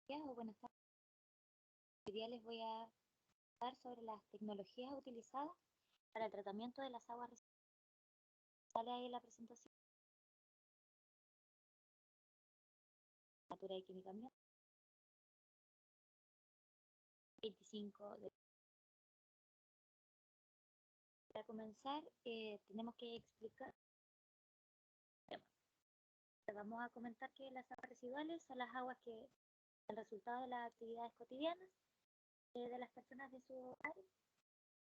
días o buenas tardes. Hoy día les voy a hablar sobre las tecnologías utilizadas para el tratamiento de las aguas residuales. Sale ahí la presentación. Natura y Química Ambiental. 25 de... Para comenzar, tenemos que explicar el tema. Vamos a comentar que las aguas residuales son las aguas que, el resultado de las actividades cotidianas de las personas de su hogar,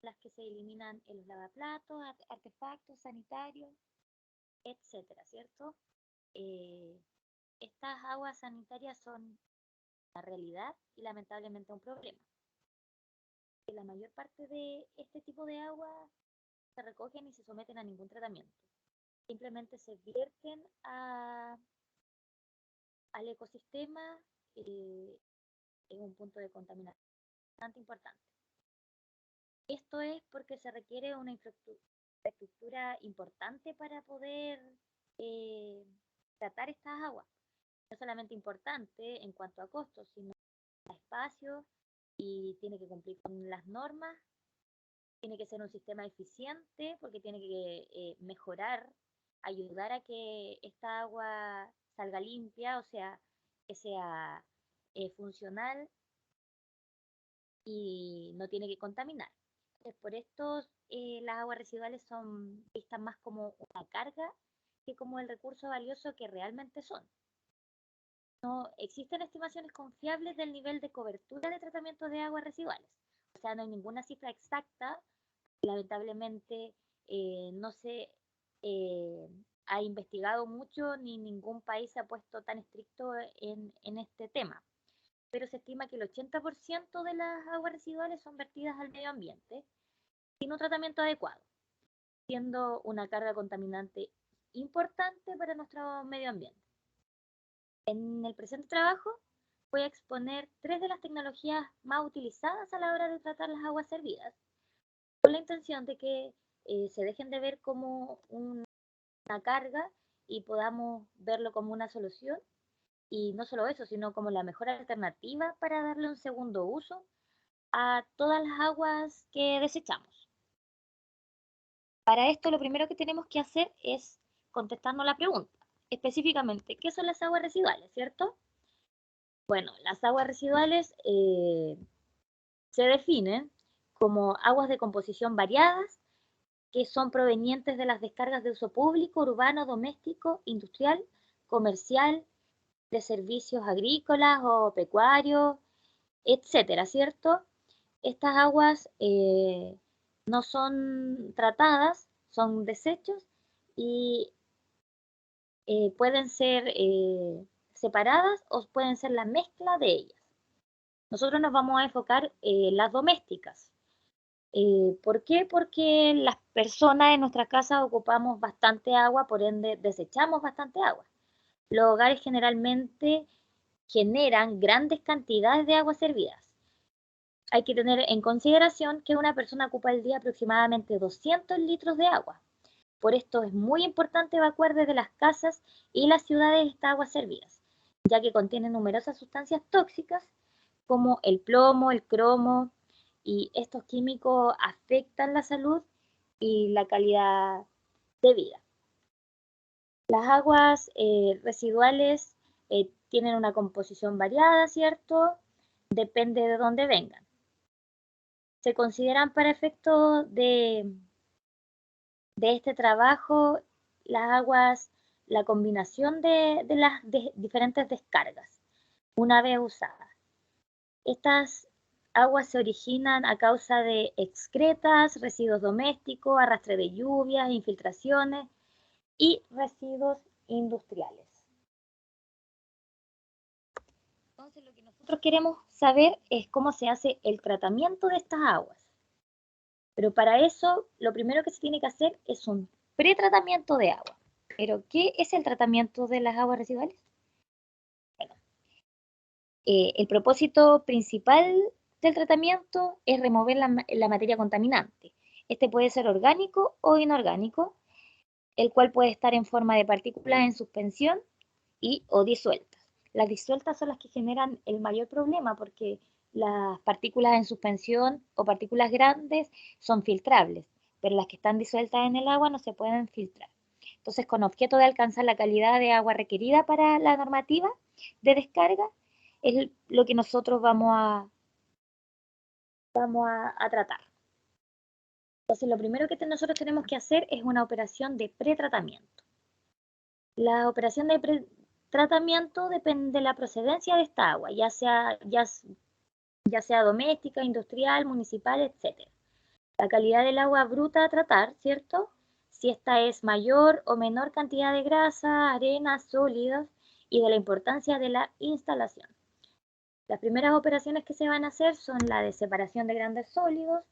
las que se eliminan en los lavaplatos, artefactos sanitarios, etcétera, ¿cierto? Estas aguas sanitarias son la realidad y lamentablemente un problema. La mayor parte de este tipo de agua se recogen y se someten a ningún tratamiento. Simplemente se vierten al ecosistema en un punto de contaminación bastante importante. Esto es porque se requiere una infraestructura importante para poder tratar estas aguas. No solamente importante en cuanto a costos, sino a espacio y tiene que cumplir con las normas, tiene que ser un sistema eficiente porque tiene que mejorar, ayudar a que esta agua salga limpia, o sea, que sea funcional y no tiene que contaminar. Entonces, por esto las aguas residuales son vistas más como una carga que como el recurso valioso que realmente son. No existen estimaciones confiables del nivel de cobertura de tratamiento de aguas residuales. O sea, no hay ninguna cifra exacta. Lamentablemente no se ha investigado mucho ni ningún país se ha puesto tan estricto en este tema. Pero se estima que el 80% de las aguas residuales son vertidas al medio ambiente sin un tratamiento adecuado, siendo una carga contaminante importante para nuestro medio ambiente. En el presente trabajo voy a exponer 3 de las tecnologías más utilizadas a la hora de tratar las aguas servidas, con la intención de que se dejen de ver como una carga y podamos verlo como una solución. Y no solo eso, sino como la mejor alternativa para darle un segundo uso a todas las aguas que desechamos. Para esto lo primero que tenemos que hacer es contestarnos la pregunta, específicamente, ¿qué son las aguas residuales, cierto? Bueno, las aguas residuales se definen como aguas de composición variadas que son provenientes de las descargas de uso público, urbano, doméstico, industrial, comercial, de servicios agrícolas o pecuarios, etcétera, ¿cierto? Estas aguas no son tratadas, son desechos y pueden ser separadas o pueden ser la mezcla de ellas. Nosotros nos vamos a enfocar en las domésticas. ¿Por qué? Porque las personas en nuestras casas ocupamos bastante agua, por ende desechamos bastante agua. Los hogares generalmente generan grandes cantidades de agua servidas. Hay que tener en consideración que una persona ocupa al día aproximadamente 200 litros de agua. Por esto es muy importante evacuar desde las casas y las ciudades estas aguas servidas, ya que contienen numerosas sustancias tóxicas como el plomo, el cromo, y estos químicos afectan la salud y la calidad de vida. Las aguas residuales tienen una composición variada, ¿cierto? Depende de dónde vengan. Se consideran para efectos de este trabajo las aguas, la combinación de las diferentes descargas una vez usadas. Estas aguas se originan a causa de excretas, residuos domésticos, arrastre de lluvias, infiltraciones y residuos industriales. Entonces, lo que nosotros queremos saber es cómo se hace el tratamiento de estas aguas. Pero para eso, lo primero que se tiene que hacer es un pretratamiento de agua. ¿Pero qué es el tratamiento de las aguas residuales? Bueno, el propósito principal del tratamiento es remover la materia contaminante. Este puede ser orgánico o inorgánico, el cual puede estar en forma de partículas en suspensión y o disueltas. Las disueltas son las que generan el mayor problema porque las partículas en suspensión o partículas grandes son filtrables, pero las que están disueltas en el agua no se pueden filtrar. Entonces, con objeto de alcanzar la calidad de agua requerida para la normativa de descarga, es lo que nosotros vamos a tratar. Entonces, lo primero que nosotros tenemos que hacer es una operación de pretratamiento. La operación de pretratamiento depende de la procedencia de esta agua, ya sea doméstica, industrial, municipal, etc. La calidad del agua bruta a tratar, ¿cierto? Si esta es mayor o menor cantidad de grasa, arena, sólidos y de la importancia de la instalación. Las primeras operaciones que se van a hacer son la de separación de grandes sólidos,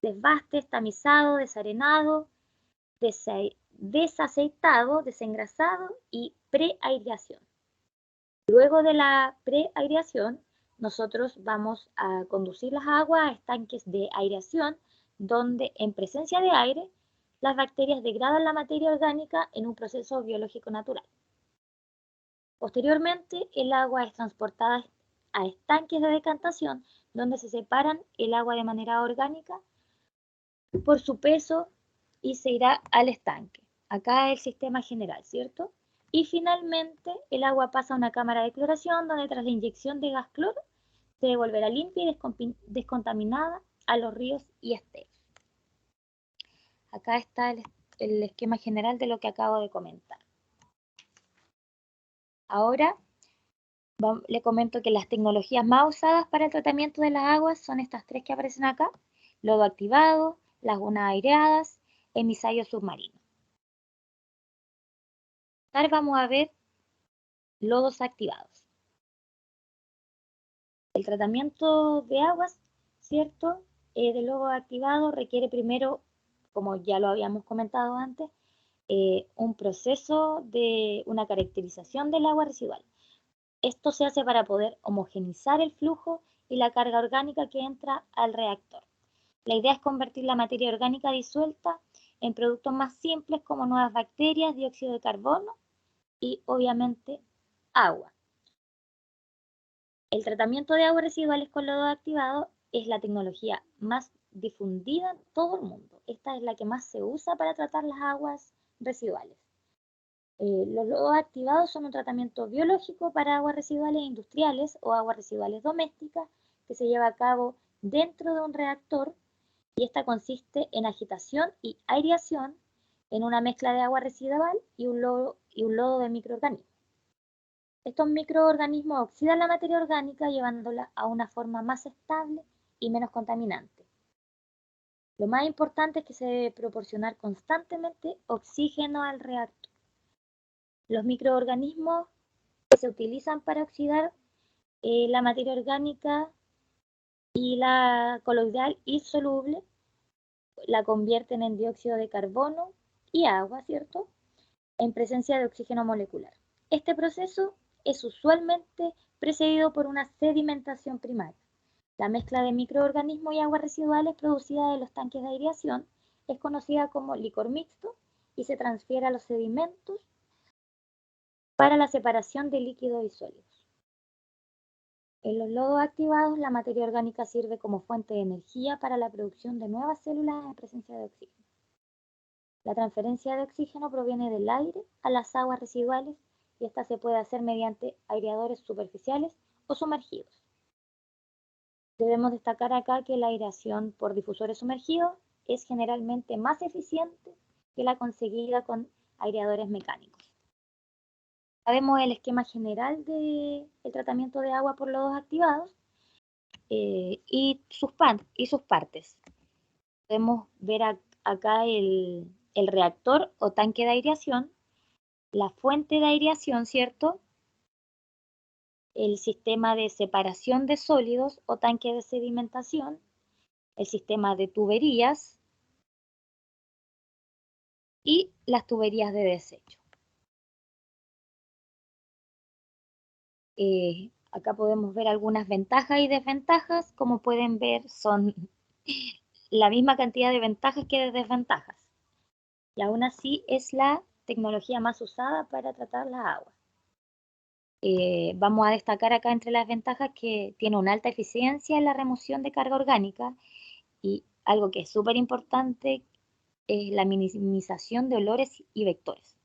desbastes, tamizado, desarenado, desaceitado, desengrasado y preaireación. Luego de la preaireación, nosotros vamos a conducir las aguas a estanques de aireación, donde en presencia de aire, las bacterias degradan la materia orgánica en un proceso biológico natural. Posteriormente, el agua es transportada a estanques de decantación, donde se separan el agua de manera orgánica por su peso y se irá al estanque. Acá el sistema general, ¿cierto? Y finalmente el agua pasa a una cámara de cloración donde tras la inyección de gas cloro se devolverá limpia y descontaminada a los ríos y esteros. Acá está el esquema general de lo que acabo de comentar. Ahora le comento que las tecnologías más usadas para el tratamiento de las aguas son estas tres que aparecen acá: lodo activado, lagunas aireadas, emisario submarino. Ahora vamos a ver lodos activados. El tratamiento de aguas, ¿cierto? De lodo activado requiere primero, como ya lo habíamos comentado antes, un proceso de una caracterización del agua residual. Esto se hace para poder homogenizar el flujo y la carga orgánica que entra al reactor. La idea es convertir la materia orgánica disuelta en productos más simples como nuevas bacterias, dióxido de carbono y obviamente agua. El tratamiento de aguas residuales con lodo activado es la tecnología más difundida en todo el mundo. Esta es la que más se usa para tratar las aguas residuales. Los lodos activados son un tratamiento biológico para aguas residuales industriales o aguas residuales domésticas que se lleva a cabo dentro de un reactor, y esta consiste en agitación y aireación en una mezcla de agua residual y un lodo de microorganismos. Estos microorganismos oxidan la materia orgánica llevándola a una forma más estable y menos contaminante. Lo más importante es que se debe proporcionar constantemente oxígeno al reactor. Los microorganismos que se utilizan para oxidar la materia orgánica y la coloidal insoluble la convierten en dióxido de carbono y agua, ¿cierto?, en presencia de oxígeno molecular. Este proceso es usualmente precedido por una sedimentación primaria. La mezcla de microorganismos y aguas residuales producida de los tanques de aireación es conocida como licor mixto y se transfiere a los sedimentos para la separación de líquidos y sólidos. En los lodos activados, la materia orgánica sirve como fuente de energía para la producción de nuevas células en presencia de oxígeno. La transferencia de oxígeno proviene del aire a las aguas residuales y esta se puede hacer mediante aireadores superficiales o sumergidos. Debemos destacar acá que la aireación por difusores sumergidos es generalmente más eficiente que la conseguida con aireadores mecánicos. Sabemos el esquema general del tratamiento de agua por lodos activados y sus partes. Podemos ver acá el reactor o tanque de aireación, la fuente de aireación, ¿cierto? El sistema de separación de sólidos o tanque de sedimentación, el sistema de tuberías y las tuberías de desecho. Acá podemos ver algunas ventajas y desventajas. Como pueden ver, son la misma cantidad de ventajas que de desventajas. Y aún así es la tecnología más usada para tratar las aguas. Vamos a destacar acá entre las ventajas que tiene una alta eficiencia en la remoción de carga orgánica y algo que es súper importante es la minimización de olores y vectores.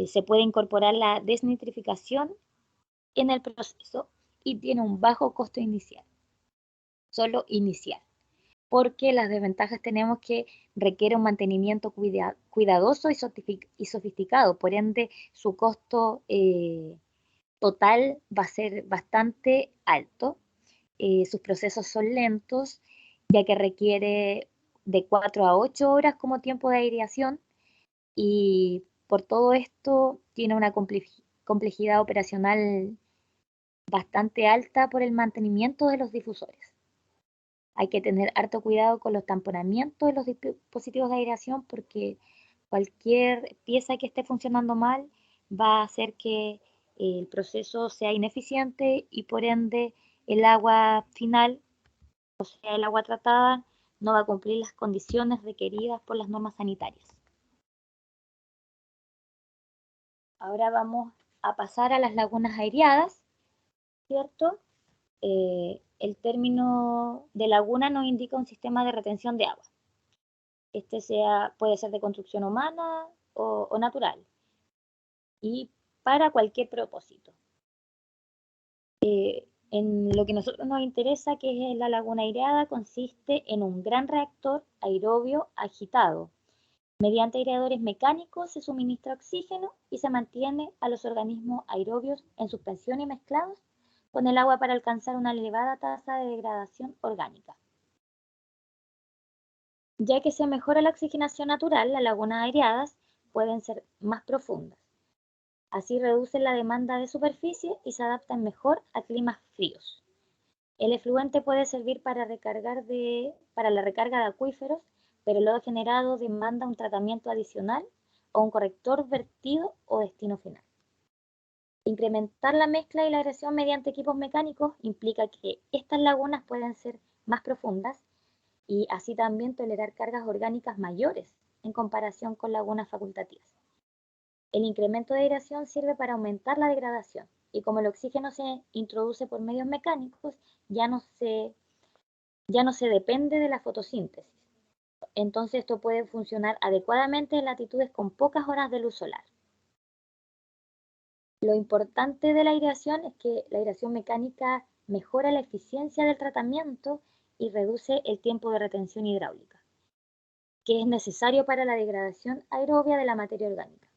Se puede incorporar la desnitrificación en el proceso y tiene un bajo costo inicial, solo inicial, porque las desventajas tenemos que requiere un mantenimiento cuidadoso y sofisticado, por ende su costo total va a ser bastante alto. Sus procesos son lentos, ya que requiere de 4 a 8 horas como tiempo de aireación y por todo esto tiene una complejidad operacional bastante alta por el mantenimiento de los difusores. Hay que tener harto cuidado con los tamponamientos de los dispositivos de aireación porque cualquier pieza que esté funcionando mal va a hacer que el proceso sea ineficiente y por ende el agua final, o sea, el agua tratada, no va a cumplir las condiciones requeridas por las normas sanitarias. Ahora vamos a pasar a las lagunas aireadas, ¿cierto? El término de laguna nos indica un sistema de retención de agua. Puede ser de construcción humana o natural y para cualquier propósito. En lo que a nosotros nos interesa, que es la laguna aireada, consiste en un gran reactor aerobio agitado. Mediante aireadores mecánicos se suministra oxígeno y se mantiene a los organismos aerobios en suspensión y mezclados con el agua para alcanzar una elevada tasa de degradación orgánica. Ya que se mejora la oxigenación natural, las lagunas aireadas pueden ser más profundas. Así reducen la demanda de superficie y se adaptan mejor a climas fríos. El efluente puede servir para la recarga de acuíferos, pero el lodo generado demanda un tratamiento adicional o un corrector vertido o destino final. Incrementar la mezcla y la aireación mediante equipos mecánicos implica que estas lagunas pueden ser más profundas y así también tolerar cargas orgánicas mayores en comparación con lagunas facultativas. El incremento de aireación sirve para aumentar la degradación y como el oxígeno se introduce por medios mecánicos, ya no se depende de la fotosíntesis. Entonces esto puede funcionar adecuadamente en latitudes con pocas horas de luz solar. Lo importante de la aireación es que la aireación mecánica mejora la eficiencia del tratamiento y reduce el tiempo de retención hidráulica, que es necesario para la degradación aerobia de la materia orgánica.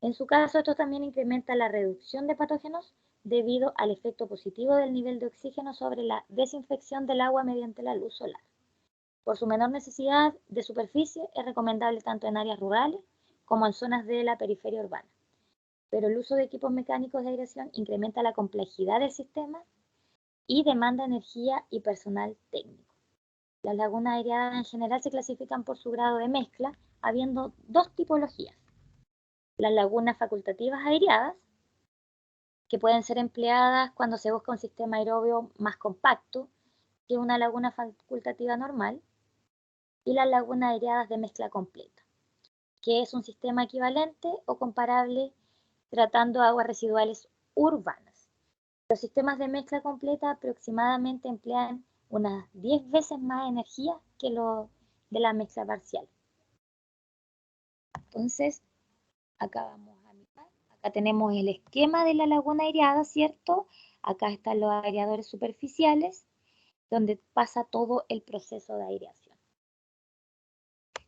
En su caso, esto también incrementa la reducción de patógenos debido al efecto positivo del nivel de oxígeno sobre la desinfección del agua mediante la luz solar. Por su menor necesidad de superficie, es recomendable tanto en áreas rurales como en zonas de la periferia urbana. Pero el uso de equipos mecánicos de aireación incrementa la complejidad del sistema y demanda energía y personal técnico. Las lagunas aireadas en general se clasifican por su grado de mezcla, habiendo dos tipologías. Las lagunas facultativas aireadas, que pueden ser empleadas cuando se busca un sistema aerobio más compacto que una laguna facultativa normal, y las lagunas aireadas de mezcla completa, que es un sistema equivalente o comparable tratando aguas residuales urbanas. Los sistemas de mezcla completa aproximadamente emplean unas 10 veces más energía que los de la mezcla parcial. Entonces, acá vamos a mirar. Acá tenemos el esquema de la laguna aireada, ¿cierto? Acá están los aireadores superficiales, donde pasa todo el proceso de aireación.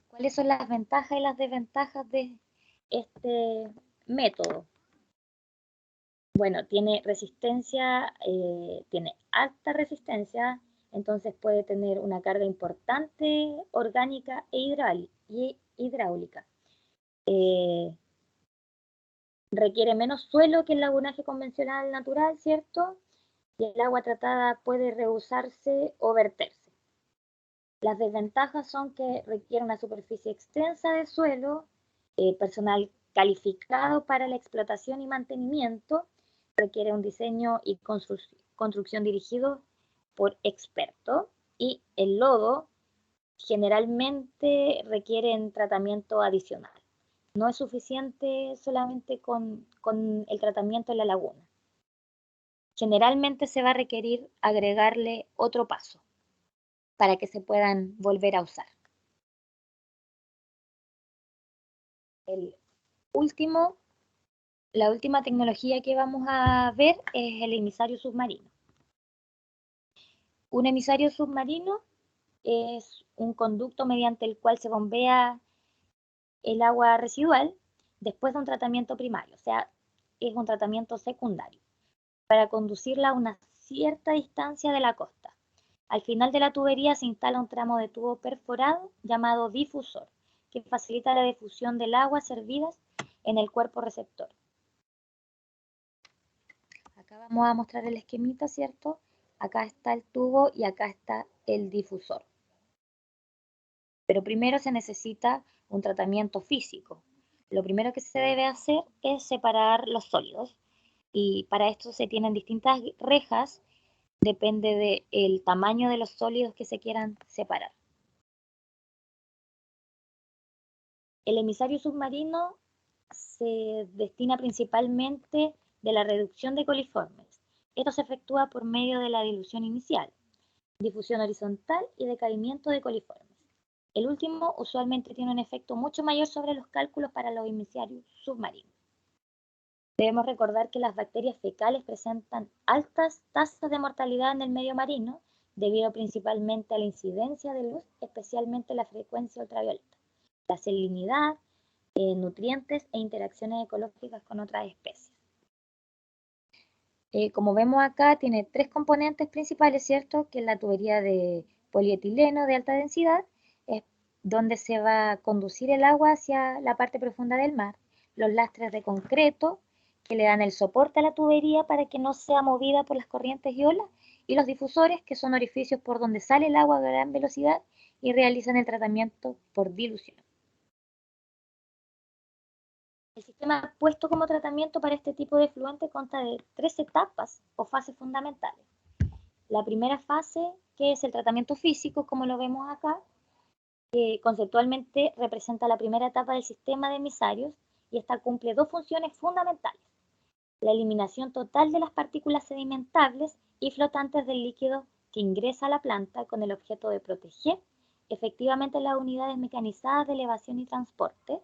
¿Cuáles son las ventajas y las desventajas de este método? Bueno, tiene resistencia, tiene alta resistencia, entonces puede tener una carga importante orgánica e hidráulica. Requiere menos suelo que el lagunaje convencional natural, ¿cierto? Y el agua tratada puede reusarse o verterse. Las desventajas son que requiere una superficie extensa de suelo, personal calificado para la explotación y mantenimiento, requiere un diseño y construcción dirigido por expertos y el lodo generalmente requiere un tratamiento adicional. No es suficiente solamente con el tratamiento en la laguna. Generalmente se va a requerir agregarle otro paso para que se puedan volver a usar. El último, la última tecnología que vamos a ver es el emisario submarino. Un emisario submarino es un conducto mediante el cual se bombea el agua residual después de un tratamiento primario, o sea, es un tratamiento secundario, para conducirla a una cierta distancia de la costa. Al final de la tubería se instala un tramo de tubo perforado llamado difusor, que facilita la difusión del agua servidas en el cuerpo receptor. Acá vamos a mostrar el esquemita, ¿cierto? Acá está el tubo y acá está el difusor. Pero primero se necesita un tratamiento físico. Lo primero que se debe hacer es separar los sólidos y para esto se tienen distintas rejas, depende del tamaño de los sólidos que se quieran separar. El emisario submarino se destina principalmente de la reducción de coliformes. Esto se efectúa por medio de la dilución inicial, difusión horizontal y decaimiento de coliformes. El último usualmente tiene un efecto mucho mayor sobre los cálculos para los emisarios submarinos. Debemos recordar que las bacterias fecales presentan altas tasas de mortalidad en el medio marino debido principalmente a la incidencia de luz, especialmente la frecuencia ultravioleta, la salinidad, nutrientes e interacciones ecológicas con otras especies. Como vemos acá, tiene tres componentes principales, ¿cierto? Que es la tubería de polietileno de alta densidad, es donde se va a conducir el agua hacia la parte profunda del mar, los lastres de concreto, que le dan el soporte a la tubería para que no sea movida por las corrientes y olas, y los difusores, que son orificios por donde sale el agua a gran velocidad y realizan el tratamiento por dilución. El sistema puesto como tratamiento para este tipo de efluente consta de tres etapas o fases fundamentales. La primera fase, que es el tratamiento físico, como lo vemos acá, que conceptualmente representa la primera etapa del sistema de emisarios y esta cumple dos funciones fundamentales: la eliminación total de las partículas sedimentables y flotantes del líquido que ingresa a la planta con el objeto de proteger efectivamente las unidades mecanizadas de elevación y transporte,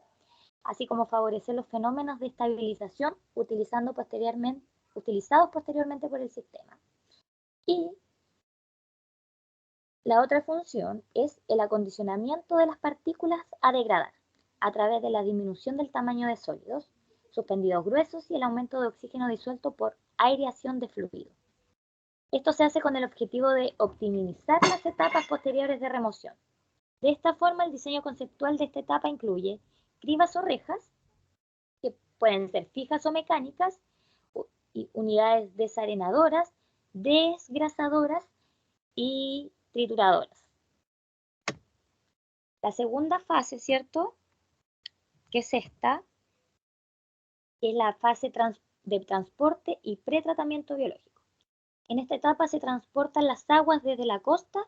así como favorecer los fenómenos de estabilización utilizados posteriormente por el sistema. Y la otra función es el acondicionamiento de las partículas a degradar a través de la disminución del tamaño de sólidos, suspendidos gruesos y el aumento de oxígeno disuelto por aireación de fluido. Esto se hace con el objetivo de optimizar las etapas posteriores de remoción. De esta forma, el diseño conceptual de esta etapa incluye cribas o rejas, que pueden ser fijas o mecánicas, y unidades desarenadoras, desgrasadoras y trituradoras. La segunda fase, ¿cierto? Que es esta, que es la fase de transporte y pretratamiento biológico. En esta etapa se transportan las aguas desde la costa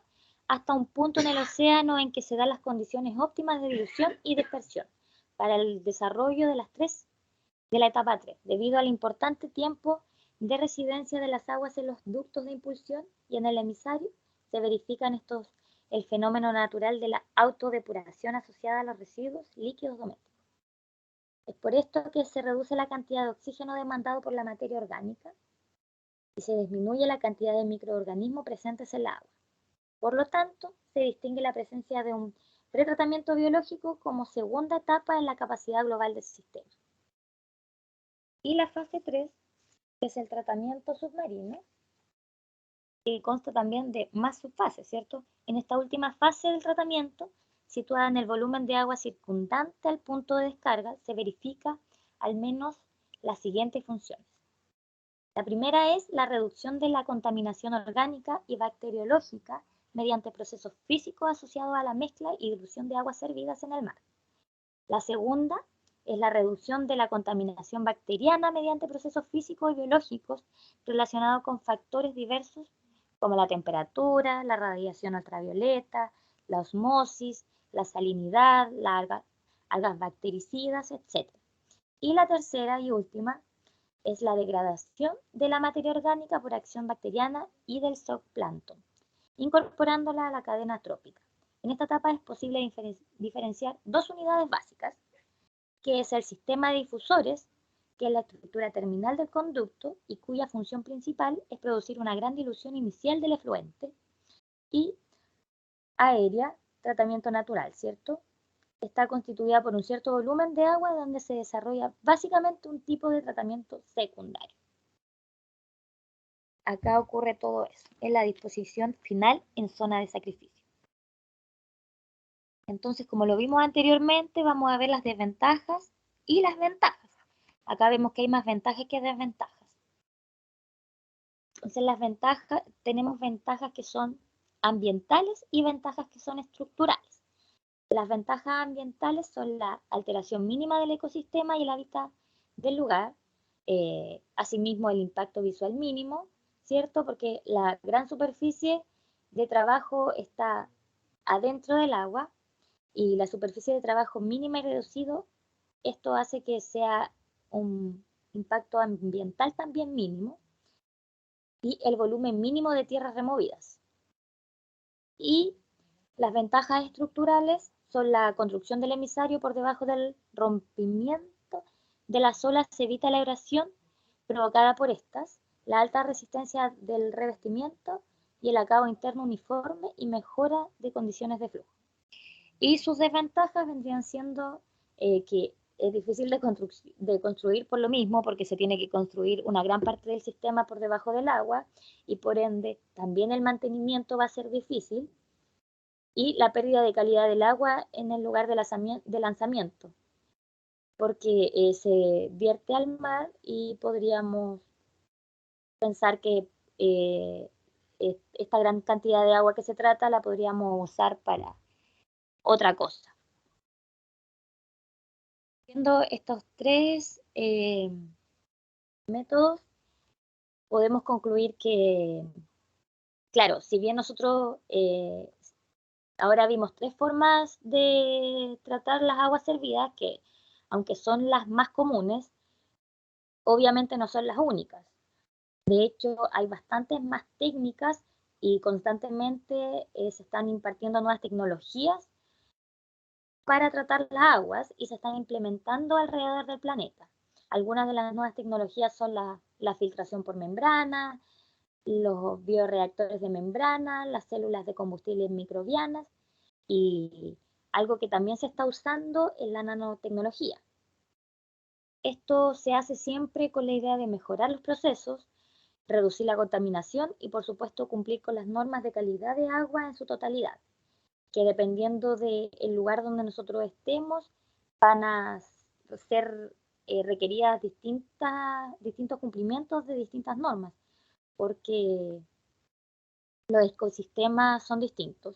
hasta un punto en el océano en que se dan las condiciones óptimas de dilución y dispersión para el desarrollo de la etapa 3, debido al importante tiempo de residencia de las aguas en los ductos de impulsión y en el emisario, se verifican el fenómeno natural de la autodepuración asociada a los residuos líquidos domésticos. Es por esto que se reduce la cantidad de oxígeno demandado por la materia orgánica y se disminuye la cantidad de microorganismos presentes en la agua. Por lo tanto, se distingue la presencia de un pretratamiento biológico como segunda etapa en la capacidad global del sistema. Y la fase 3, que es el tratamiento submarino, que consta también de más subfases, ¿cierto? En esta última fase del tratamiento, situada en el volumen de agua circundante al punto de descarga, se verifica al menos las siguientes funciones. La primera es la reducción de la contaminación orgánica y bacteriológica mediante procesos físicos asociados a la mezcla y dilución de aguas servidas en el mar. La segunda es la reducción de la contaminación bacteriana mediante procesos físicos y biológicos relacionados con factores diversos como la temperatura, la radiación ultravioleta, la osmosis, la salinidad, la algas bactericidas, etc. Y la tercera y última es la degradación de la materia orgánica por acción bacteriana y del zooplancton, incorporándola a la cadena trópica. En esta etapa es posible diferenciar dos unidades básicas, que es el sistema de difusores, que es la estructura terminal del conducto y cuya función principal es producir una gran dilución inicial del efluente, y aérea, tratamiento natural, ¿cierto? Está constituida por un cierto volumen de agua donde se desarrolla básicamente un tipo de tratamiento secundario. Acá ocurre todo eso, en la disposición final en zona de sacrificio. Entonces, como lo vimos anteriormente, vamos a ver las desventajas y las ventajas. Acá vemos que hay más ventajas que desventajas. Entonces, las ventajas, tenemos ventajas que son ambientales y ventajas que son estructurales. Las ventajas ambientales son la alteración mínima del ecosistema y el hábitat del lugar, asimismo el impacto visual mínimo, ¿cierto? Porque la gran superficie de trabajo está adentro del agua y la superficie de trabajo mínima y reducido, esto hace que sea un impacto ambiental también mínimo, y el volumen mínimo de tierras removidas. Y las ventajas estructurales son la construcción del emisario por debajo del rompimiento de las olas, se evita la erosión provocada por estas, la alta resistencia del revestimiento y el acabado interno uniforme y mejora de condiciones de flujo. Y sus desventajas vendrían siendo que es difícil de construir por lo mismo, porque se tiene que construir una gran parte del sistema por debajo del agua y por ende también el mantenimiento va a ser difícil, y la pérdida de calidad del agua en el lugar de lanzamiento, porque se vierte al mar y podríamos pensar que esta gran cantidad de agua que se trata la podríamos usar para otra cosa. Viendo estos tres métodos, podemos concluir que, claro, si bien nosotros ahora vimos tres formas de tratar las aguas servidas, que aunque son las más comunes, obviamente no son las únicas. De hecho, hay bastantes más técnicas y constantemente se están impartiendo nuevas tecnologías para tratar las aguas y se están implementando alrededor del planeta. Algunas de las nuevas tecnologías son la filtración por membrana, los bioreactores de membrana, las células de combustibles microbianas, y algo que también se está usando es la nanotecnología. Esto se hace siempre con la idea de mejorar los procesos, reducir la contaminación y, por supuesto, cumplir con las normas de calidad de agua en su totalidad, que dependiendo del lugar donde nosotros estemos, van a ser requeridas distintos cumplimientos de distintas normas, porque los ecosistemas son distintos.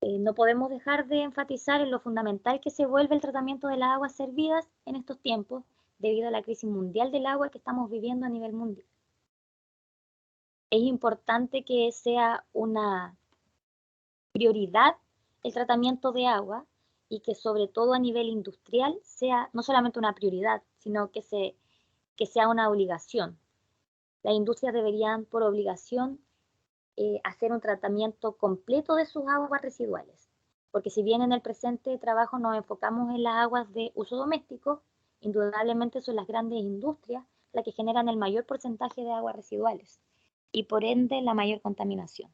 No podemos dejar de enfatizar en lo fundamental que se vuelve el tratamiento de las aguas servidas en estos tiempos, debido a la crisis mundial del agua que estamos viviendo a nivel mundial. Es importante que sea una prioridad el tratamiento de agua, y que sobre todo a nivel industrial sea no solamente una prioridad, sino que sea una obligación. Las industrias deberían por obligación hacer un tratamiento completo de sus aguas residuales, porque si bien en el presente trabajo nos enfocamos en las aguas de uso doméstico, indudablemente son las grandes industrias las que generan el mayor porcentaje de aguas residuales y por ende la mayor contaminación.